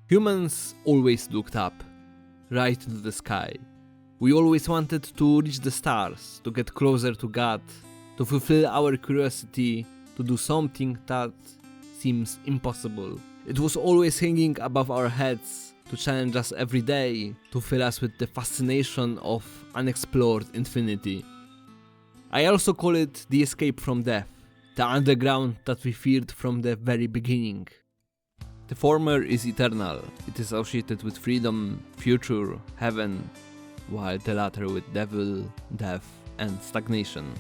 Humans always looked up, right into the sky. We always wanted to reach the stars, to get closer to God, to fulfill our curiosity, to do something that seems impossible. It was always hanging above our heads, to challenge us every day, to fill us with the fascination of unexplored infinity. I also call it the escape from death, the underground that we feared from the very beginning. The former is eternal, it is associated with freedom, future, heaven, while the latter with devil, death, and stagnation.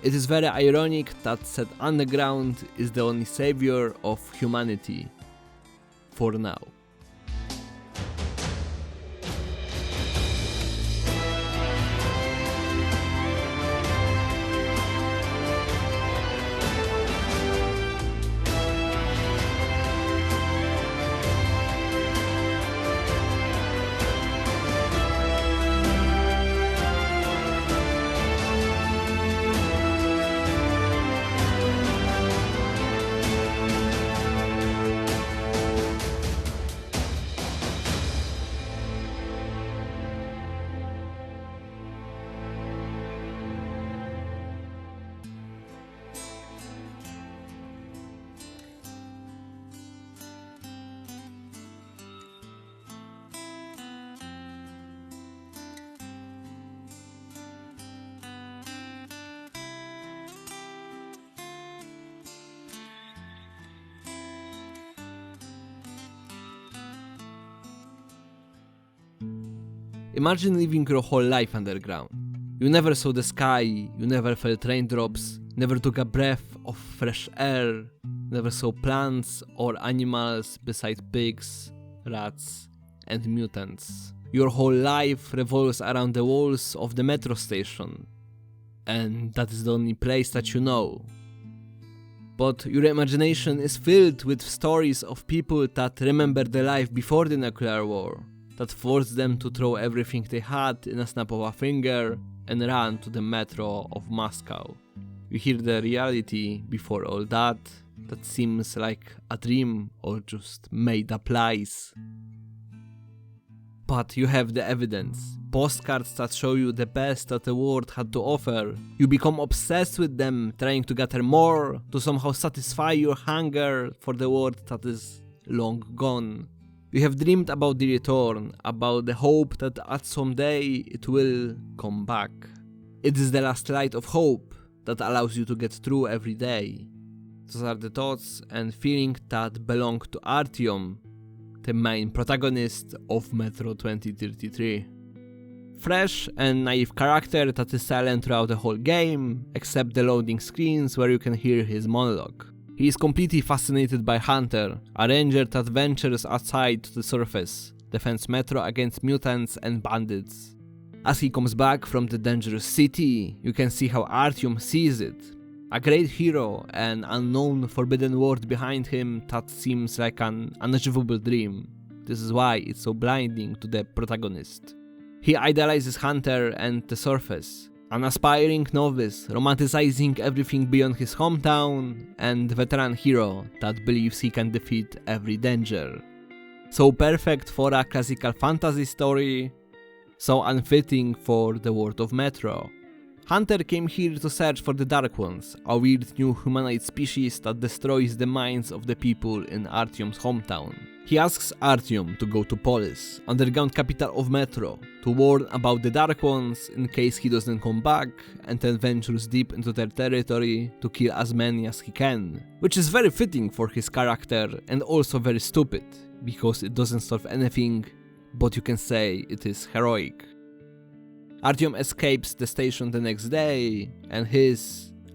It is very ironic that said underground is the only savior of humanity, for now. Imagine living your whole life underground. You never saw the sky, you never felt raindrops, never took a breath of fresh air, never saw plants or animals besides pigs, rats, and mutants. Your whole life revolves around the walls of the metro station, and that is the only place that you know. But your imagination is filled with stories of people that remember the life before the nuclear war, that forced them to throw everything they had in a snap of a finger and run to the metro of Moscow. You hear the reality before all that seems like a dream or just made up lies. But you have the evidence, postcards that show you the best that the world had to offer. You become obsessed with them, trying to gather more, to somehow satisfy your hunger for the world that is long gone. You have dreamed about the return, about the hope that at some day it will come back. It is the last light of hope that allows you to get through every day. Those are the thoughts and feelings that belong to Artyom, the main protagonist of Metro 2033. Fresh and naive character that is silent throughout the whole game, except the loading screens where you can hear his monologue. He is completely fascinated by Hunter, a ranger that ventures outside to the surface, defends Metro against mutants and bandits. As he comes back from the dangerous city, you can see how Artyom sees it. A great hero, an unknown forbidden world behind him that seems like an unachievable dream. This is why it's so blinding to the protagonist. He idolizes Hunter and the surface, an aspiring novice, romanticizing everything beyond his hometown, and veteran hero that believes he can defeat every danger. So perfect for a classical fantasy story, so unfitting for the world of Metro. Hunter came here to search for the Dark Ones, a weird new humanoid species that destroys the minds of the people in Artyom's hometown. He asks Artyom to go to Polis, underground capital of Metro, to warn about the Dark Ones in case he doesn't come back, and then ventures deep into their territory to kill as many as he can. Which is very fitting for his character and also very stupid, because it doesn't solve anything, but you can say it is heroic. Artyom escapes the station the next day, and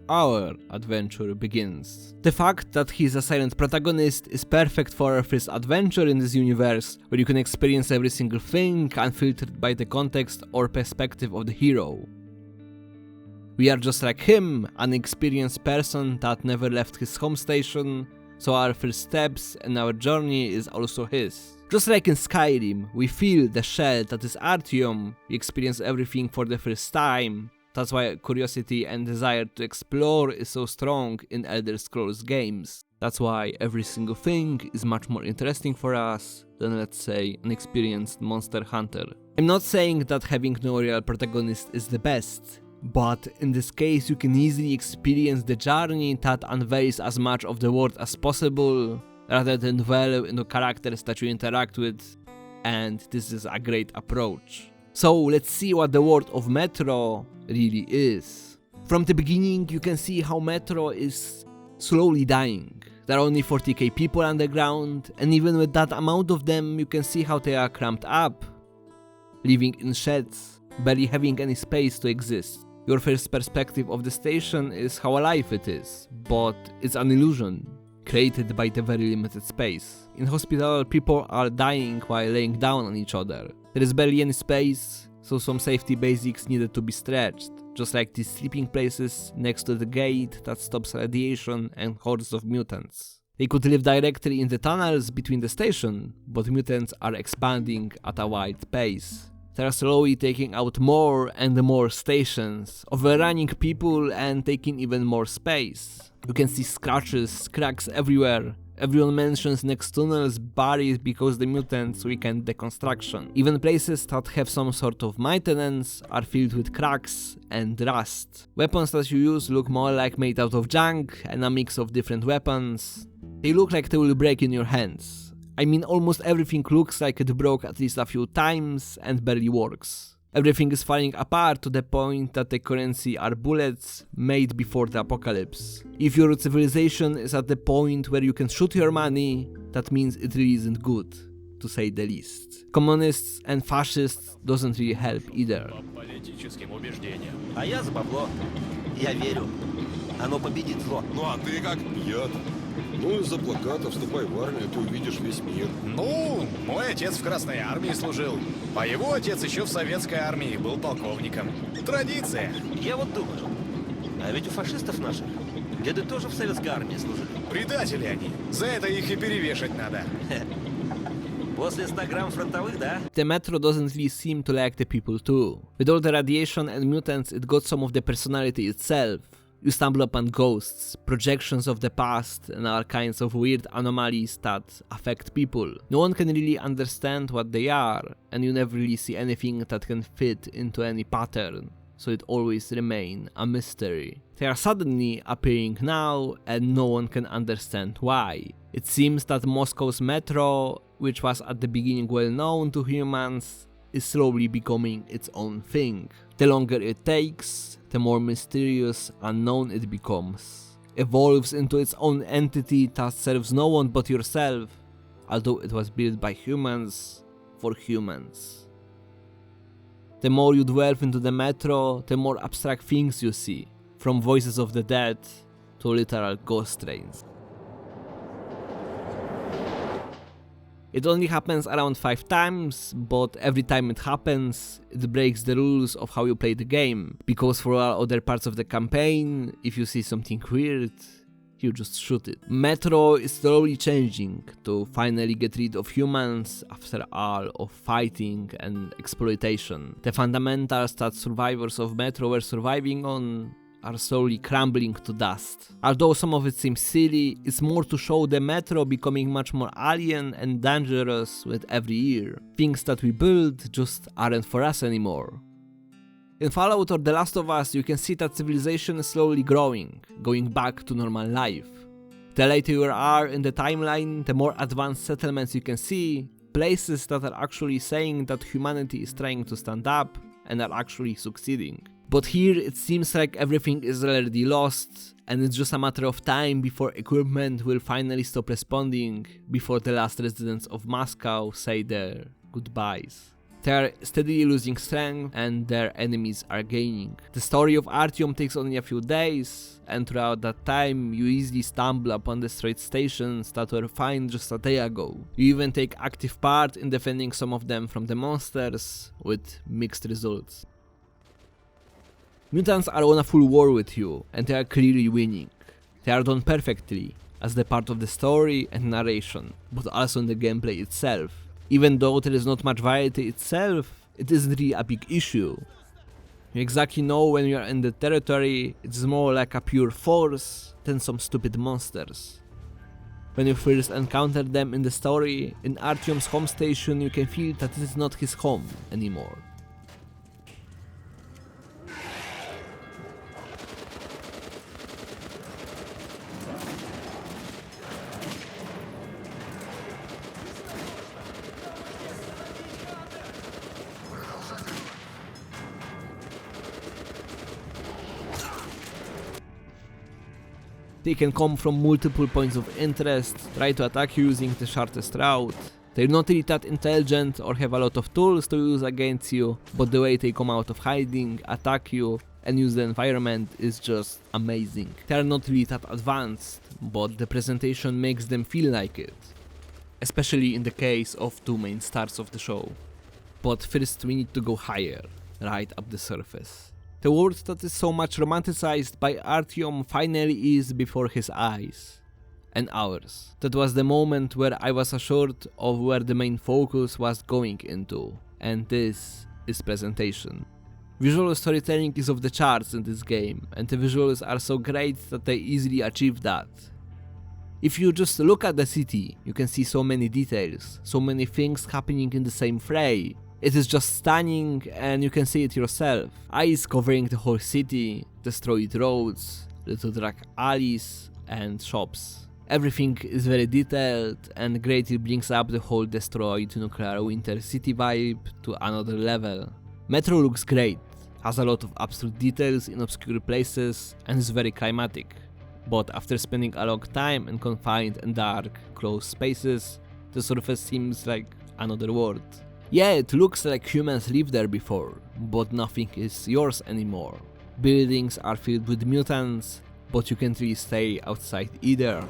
our adventure begins. The fact that he's a silent protagonist is perfect for our first adventure in this universe, where you can experience every single thing unfiltered by the context or perspective of the hero. We are just like him, an experienced person that never left his home station, so our first steps and our journey is also his. Just like in Skyrim, we feel the shell that is Artyom, we experience everything for the first time. That's why curiosity and desire to explore is so strong in Elder Scrolls games. That's why every single thing is much more interesting for us than, let's say, an experienced monster hunter. I'm not saying that having no real protagonist is the best, but in this case you can easily experience the journey that unveils as much of the world as possible, rather than dwell in the characters that you interact with, and this is a great approach. So let's see what the world of Metro really is. From the beginning you can see how Metro is slowly dying. There are only 40k people underground, and even with that amount of them you can see how they are cramped up, living in sheds, barely having any space to exist. Your first perspective of the station is how alive it is, but it's an illusion, created by the very limited space. In hospital, people are dying while laying down on each other. There is barely any space, so some safety basics needed to be stretched, just like these sleeping places next to the gate that stops radiation and hordes of mutants. They could live directly in the tunnels between the station, but mutants are expanding at a wide pace. They are slowly taking out more and more stations, overrunning people and taking even more space. You can see scratches, cracks everywhere. Everyone mentions next tunnels buried because the mutants weakened the construction. Even places that have some sort of maintenance are filled with cracks and rust. Weapons that you use look more like made out of junk and a mix of different weapons. They look like they will break in your hands. I mean, almost everything looks like it broke at least a few times and barely works. Everything is falling apart to the point that the currency are bullets made before the apocalypse. If your civilization is at the point where you can shoot your money, that means it really isn't good, to say the least. Communists and fascists doesn't really help either. А я за бабло. Я верю. Оно победит зло. Ну а ты как? Я-то. Ну, из-за плаката «Вступай в армию», ты увидишь весь мир. Ну, мой отец в Красной армии служил, а его отец еще в Советской армии был полковником. Традиция. Я вот думаю, а ведь у фашистов наших деды тоже в Советской армии служили. Предатели они. За это их и перевешать надо. После 100 грамм фронтовых, да? The Metro doesn't really seem to like the people too. With all the radiation and mutants, it got some of the personality itself. You stumble upon ghosts, projections of the past, and all kinds of weird anomalies that affect people. No one can really understand what they are, and you never really see anything that can fit into any pattern, so it always remains a mystery. They are suddenly appearing now, and no one can understand why. It seems that Moscow's metro, which was at the beginning well known to humans, is slowly becoming its own thing. The longer it takes, the more mysterious, unknown it becomes. Evolves into its own entity that serves no one but yourself, although it was built by humans, for humans. The more you delve into the metro, the more abstract things you see, from voices of the dead to literal ghost trains. It only happens around 5 times, but every time it happens, it breaks the rules of how you play the game, because for all other parts of the campaign, if you see something weird, you just shoot it. Metro is slowly changing to finally get rid of humans after all of fighting and exploitation. The fundamentals that survivors of Metro were surviving on are slowly crumbling to dust. Although some of it seems silly, it's more to show the Metro becoming much more alien and dangerous with every year. Things that we build just aren't for us anymore. In Fallout or The Last of Us, you can see that civilization is slowly growing, going back to normal life. The later you are in the timeline, the more advanced settlements you can see, places that are actually saying that humanity is trying to stand up and are actually succeeding. But here it seems like everything is already lost, and it's just a matter of time before equipment will finally stop responding, before the last residents of Moscow say their goodbyes. They are steadily losing strength, and their enemies are gaining. The story of Artyom takes only a few days, and throughout that time you easily stumble upon destroyed stations that were fine just a day ago. You even take active part in defending some of them from the monsters, with mixed results. Mutants are on a full war with you, and they are clearly winning. They are done perfectly, as the part of the story and narration, but also in the gameplay itself. Even though there is not much variety itself, it isn't really a big issue. You exactly know when you are in the territory, it's more like a pure force than some stupid monsters. When you first encounter them in the story, in Artyom's home station you can feel that it is not his home anymore. They can come from multiple points of interest, try to attack you using the shortest route. They're not really that intelligent or have a lot of tools to use against you, but the way they come out of hiding, attack you, and use the environment is just amazing. They are not really that advanced, but the presentation makes them feel like it. Especially in the case of two main stars of the show. But first we need to go higher, right up the surface. The world that is so much romanticized by Artyom finally is before his eyes. And ours. That was the moment where I was assured of where the main focus was going into. And this is presentation. Visual storytelling is off the charts in this game, and the visuals are so great that they easily achieve that. If you just look at the city, you can see so many details, so many things happening in the same frame. It is just stunning and you can see it yourself. Ice covering the whole city, destroyed roads, little dark alleys and shops. Everything is very detailed and greatly brings up the whole destroyed nuclear winter city vibe to another level. Metro looks great, has a lot of absurd details in obscure places and is very climatic. But after spending a long time in confined and dark, closed spaces, the surface seems like another world. Yeah, it looks like humans lived there before, but nothing is yours anymore. Buildings are filled with mutants, but you can't really stay outside either.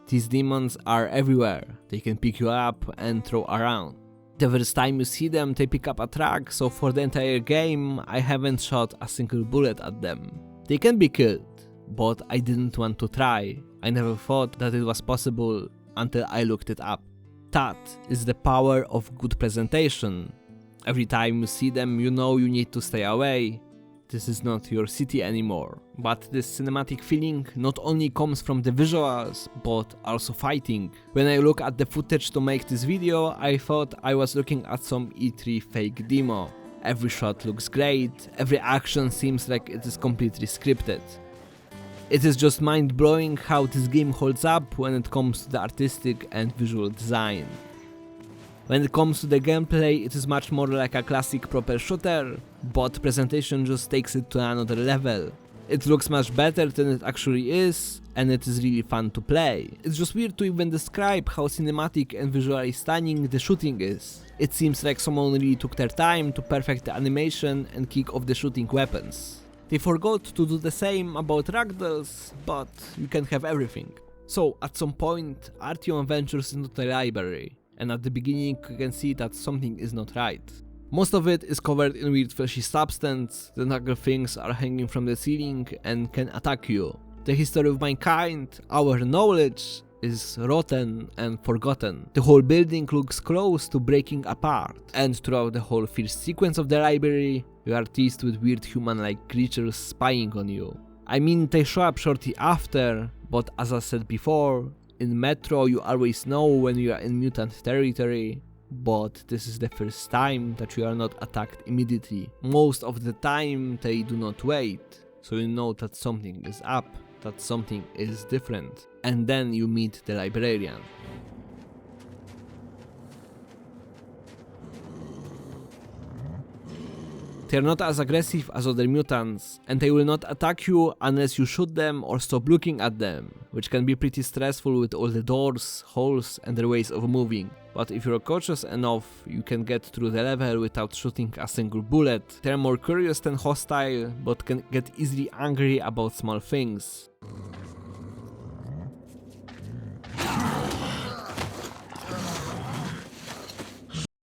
These demons are everywhere, they can pick you up and throw around. The first time you see them, they pick up a track, so for the entire game, I haven't shot a single bullet at them. They can be killed, but I didn't want to try. I never thought that it was possible until I looked it up. That is the power of good presentation. Every time you see them, you know you need to stay away. This is not your city anymore. But this cinematic feeling not only comes from the visuals, but also fighting. When I look at the footage to make this video, I thought I was looking at some E3 fake demo. Every shot looks great, every action seems like it is completely scripted. It is just mind-blowing how this game holds up when it comes to the artistic and visual design. When it comes to the gameplay, it is much more like a classic proper shooter, but presentation just takes it to another level. It looks much better than it actually is, and it is really fun to play. It's just weird to even describe how cinematic and visually stunning the shooting is. It seems like someone really took their time to perfect the animation and kick off the shooting weapons. They forgot to do the same about ragdolls, but you can have everything. So at some point, Artyom ventures into the library, and at the beginning you can see that something is not right. Most of it is covered in weird fleshy substance, the nugget things are hanging from the ceiling and can attack you. The history of mankind, our knowledge, is rotten and forgotten. The whole building looks close to breaking apart, and throughout the whole first sequence of the library, you are teased with weird human-like creatures spying on you. I mean, they show up shortly after, but as I said before, in Metro you always know when you are in mutant territory, but this is the first time that you are not attacked immediately. Most of the time they do not wait, so you know that something is up, that something is different, and then you meet the librarian. They are not as aggressive as other mutants, and they will not attack you unless you shoot them or stop looking at them, which can be pretty stressful with all the doors, holes and their ways of moving. But if you're cautious enough, you can get through the level without shooting a single bullet. They are more curious than hostile, but can get easily angry about small things.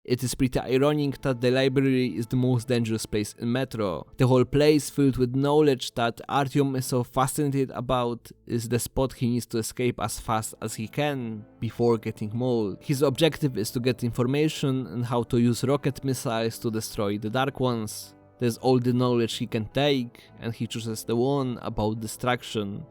It is pretty ironic that the library is the most dangerous place in Metro. The whole place filled with knowledge that Artyom is so fascinated about is the spot he needs to escape as fast as he can before getting mauled. His objective is to get information on how to use rocket missiles to destroy the Dark Ones. There's all the knowledge he can take, and he chooses the one about distraction.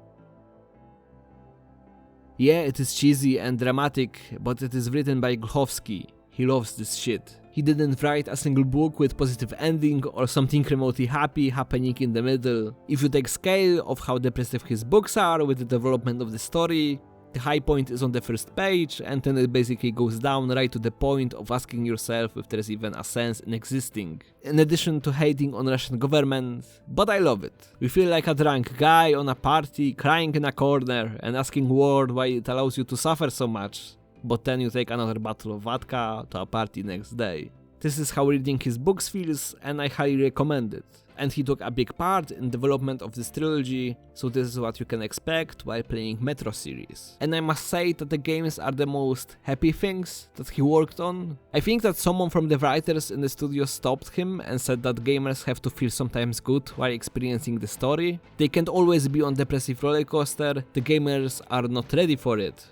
Yeah, it is cheesy and dramatic, but it is written by Glowski. He loves this shit. He didn't write a single book with positive ending or something remotely happy happening in the middle. If you take scale of how depressive his books are with the development of the story, the high point is on the first page, and then it basically goes down right to the point of asking yourself if there's even a sense in existing. In addition to hating on Russian government, but I love it. We feel like a drunk guy on a party, crying in a corner and asking world why it allows you to suffer so much, but then you take another bottle of vodka to a party next day. This is how reading his books feels, and I highly recommend it. And he took a big part in development of this trilogy, so this is what you can expect while playing Metro series. And I must say that the games are the most happy things that he worked on. I think that someone from the writers in the studio stopped him and said that gamers have to feel sometimes good while experiencing the story. They can't always be on depressive rollercoaster, the gamers are not ready for it.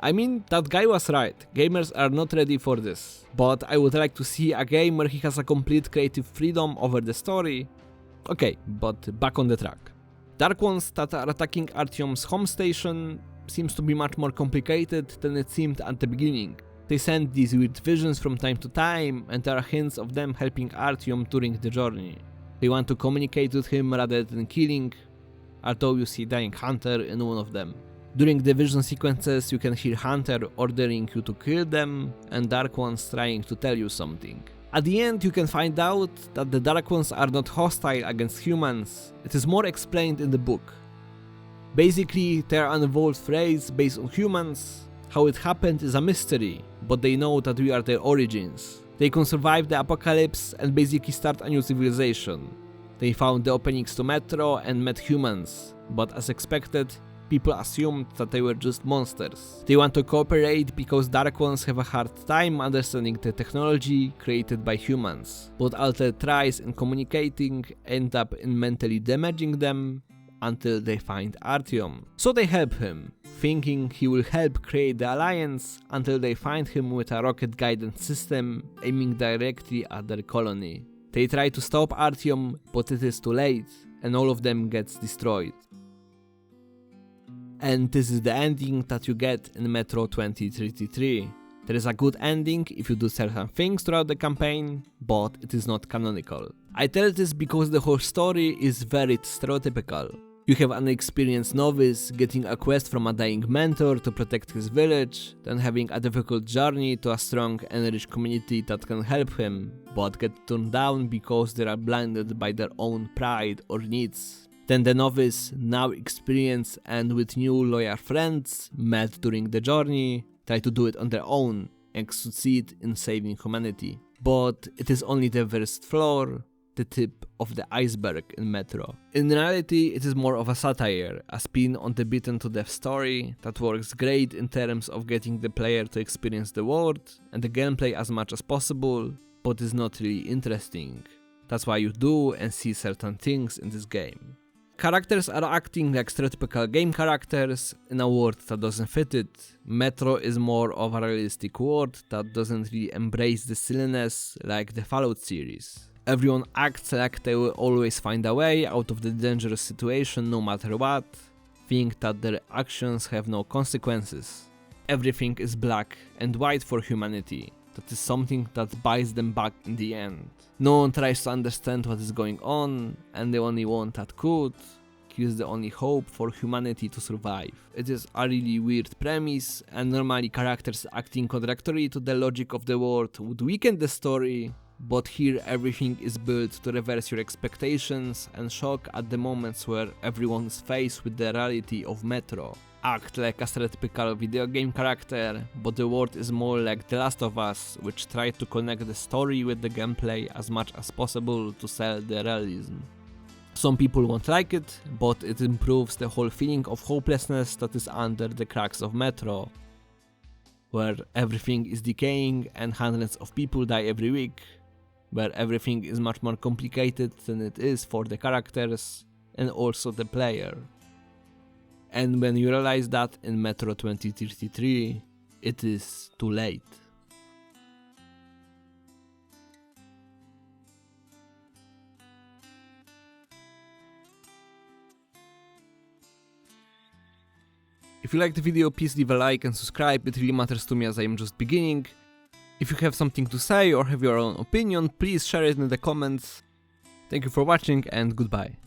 I mean, that guy was right, gamers are not ready for this. But I would like to see a game where he has a complete creative freedom over the story. Okay, but back on the track. Dark Ones that are attacking Artyom's home station seems to be much more complicated than it seemed at the beginning. They send these weird visions from time to time, and there are hints of them helping Artyom during the journey. They want to communicate with him rather than killing, although you see Dying Hunter in one of them. During the vision sequences you can hear Hunter ordering you to kill them, and Dark Ones trying to tell you something. At the end you can find out that the Dark Ones are not hostile against humans, it is more explained in the book. Basically, they are an evolved race based on humans. How it happened is a mystery, but they know that we are their origins. They can survive the apocalypse and basically start a new civilization. They found the openings to Metro and met humans, but as expected, people assumed that they were just monsters. They want to cooperate because Dark Ones have a hard time understanding the technology created by humans, but Alter tries in communicating end up in mentally damaging them until they find Artyom. So they help him, thinking he will help create the alliance until they find him with a rocket guidance system aiming directly at their colony. They try to stop Artyom, but it is too late, and all of them gets destroyed. And this is the ending that you get in Metro 2033. There is a good ending if you do certain things throughout the campaign, but it is not canonical. I tell this because the whole story is very stereotypical. You have an experienced novice getting a quest from a dying mentor to protect his village, then having a difficult journey to a strong and rich community that can help him, but get turned down because they are blinded by their own pride or needs. Then the novice, now experienced and with new loyal friends met during the journey, try to do it on their own and succeed in saving humanity. But it is only the first floor, the tip of the iceberg in Metro. In reality, it is more of a satire, a spin on the beaten to death story that works great in terms of getting the player to experience the world and the gameplay as much as possible, but is not really interesting. That's why you do and see certain things in this game. Characters are acting like stereotypical game characters in a world that doesn't fit it. Metro is more of a realistic world that doesn't really embrace the silliness like the Fallout series. Everyone acts like they will always find a way out of the dangerous situation no matter what, think that their actions have no consequences. Everything is black and white for humanity. That is something that bites them back in the end. No one tries to understand what is going on, and the only one that could kills the only hope for humanity to survive. It is a really weird premise, and normally characters acting contradictory to the logic of the world would weaken the story, but here everything is built to reverse your expectations and shock at the moments where everyone is faced with the reality of Metro. Act like a stereotypical video game character, but the world is more like The Last of Us, which tried to connect the story with the gameplay as much as possible to sell the realism. Some people won't like it, but it improves the whole feeling of hopelessness that is under the cracks of Metro, where everything is decaying and hundreds of people die every week, where everything is much more complicated than it is for the characters and also the player. And when you realize that in Metro 2033, it is too late. If you liked the video, please leave a like and subscribe, it really matters to me as I am just beginning. If you have something to say or have your own opinion, please share it in the comments. Thank you for watching and goodbye.